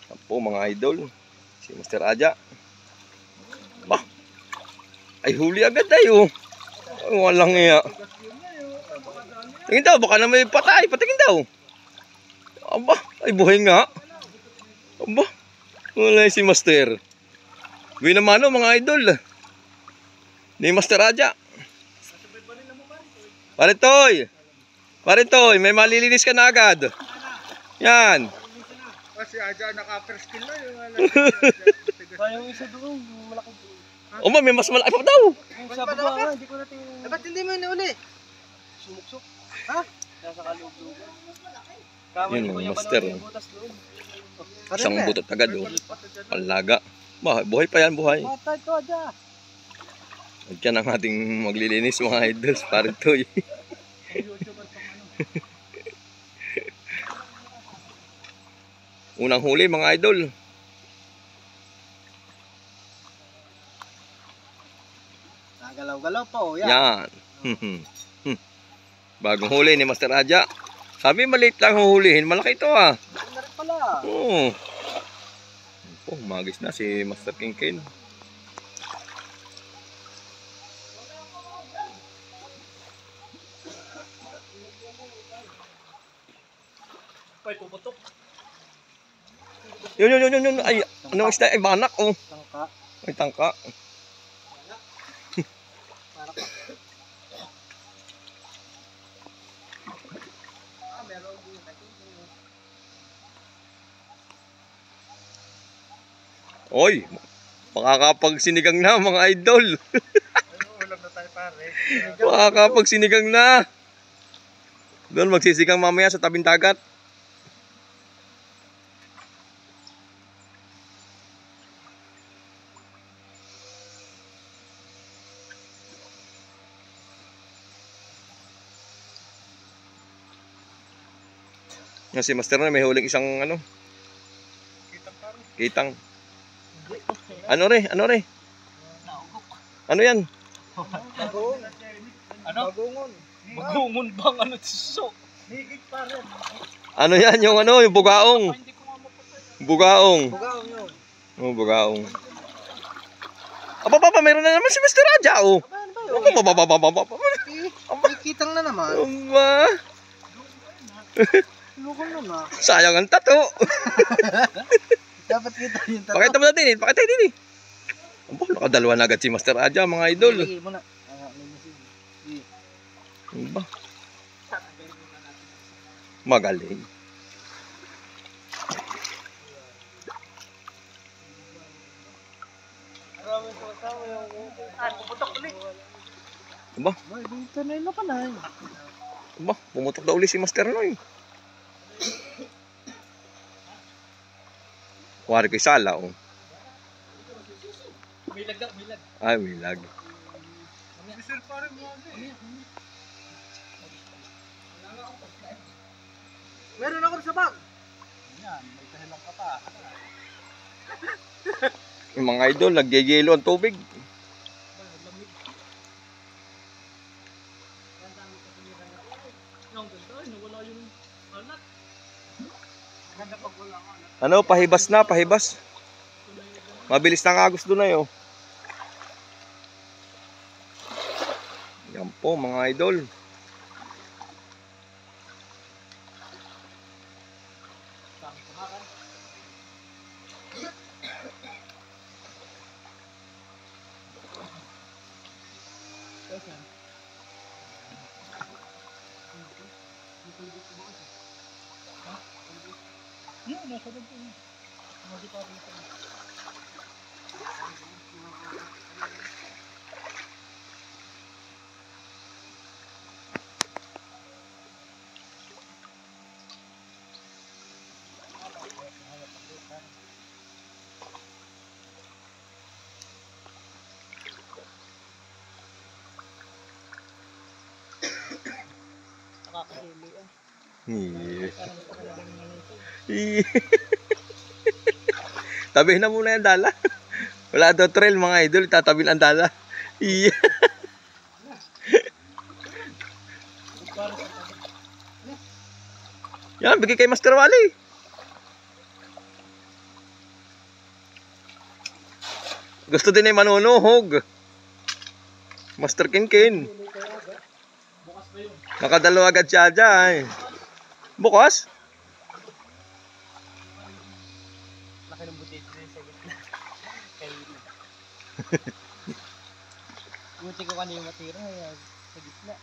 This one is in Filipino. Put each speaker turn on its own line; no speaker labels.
Yan po mga idol, si Master Aja. Bah, ay huli agad tayo. Walang iya. Tingin daw, baka na may patay. Patingin daw. Aba, ay buhay nga. Aba, wala si Master. Buhay naman mga idol. Ni Master Aja. Paritoy. Paritoy, may malilinis ka na agad. Yan.
Kasi Aja naka-first skill na yun.
Yung isa doon, malaki doon.
Uma, may mas malaki pa daw.
Yung sa baba nga, hindi ko natin...
Ba't hindi mo inauli?
Sumuksok.
Ha?
Nasa kaloob-looban.
Yun,
Kuya
Master.
Banoy, yung butas doon.
Isang butot agad oh. Panlaga. Buhay pa yan, buhay.
Matay to, Aja.
At yan ang ating maglilinis mga idols. Paritoy. Unang huli mga idol.
Nagalaw-galaw pa oh.
Yan. Bagong huli ni Master Aja. Sabi maliit lang huhulihin. Malaki ito ah.
Ano na rin pala?
Oo. Magis na si Master King Ken.
Ay, puputok.
Yun. Ay, anong isda? Ay, banak oh.
Tangka.
Ay, tangka. Oy, makakapagsinigang na mga idol.
Ulam na tayo pare.
Makakapagsinigang na. Doon magsisigang mamaya sa tabing dagat. Yan si Master na may huling isang ano. Kitang. Ano re? Ano yan?
Bagoong.
Ano?
Bagungon.
Magungon bang ano tiso?
Higit pare.
Ano yan? Yung ano? Yung bugaong.
Hindi ko nga mapatay.
Bugaong.
Bugaong yun.
Oh, bugaong. Aba, meron na naman si Mr. Aja, oh.
Ano ba yun? May kitang na naman.
Aba,
Lukol na na.
sayang ang tato.
Dapat kita yung tato.
Pakita mo natin, pakita din. Aba, nakadalawa na agad si Master Aja, mga idol.
Lagi mo na.
Aba, magaling.
Ay, puputok ulit.
Aba,
Ay, dito na yun pa na.
aba, pumutok na uli si Master Noy. Kuwari kay Sala, oh.
Milag daw, milag.
Ay, may lag.
Sir, pare mo meron ako sa bag.
Yan, may kahilang ka pa.
Yung mga idol, nagyayelo ang tubig.
Ang ganda, nawala yung alat.
Ganda pag wala ka.
Ano, pahibas na, pahibas. Mabilis na agos doon na yun. Yan po mga idol.
Yan, nasa doon po. Hindi pa rin ito. Nakakahili ah.
Tabihin na muna yung dala. Wala daw trail mga idol, tatabihin ang dala. Yan, bigay kay Master Wally. Gusto din ay manunuhog. Master Kinkin. Nakadalo agad siya dyan. Bukas?
Laki ng butit na sa gitna. Kanina. Buti ko kanina matira sa gitna.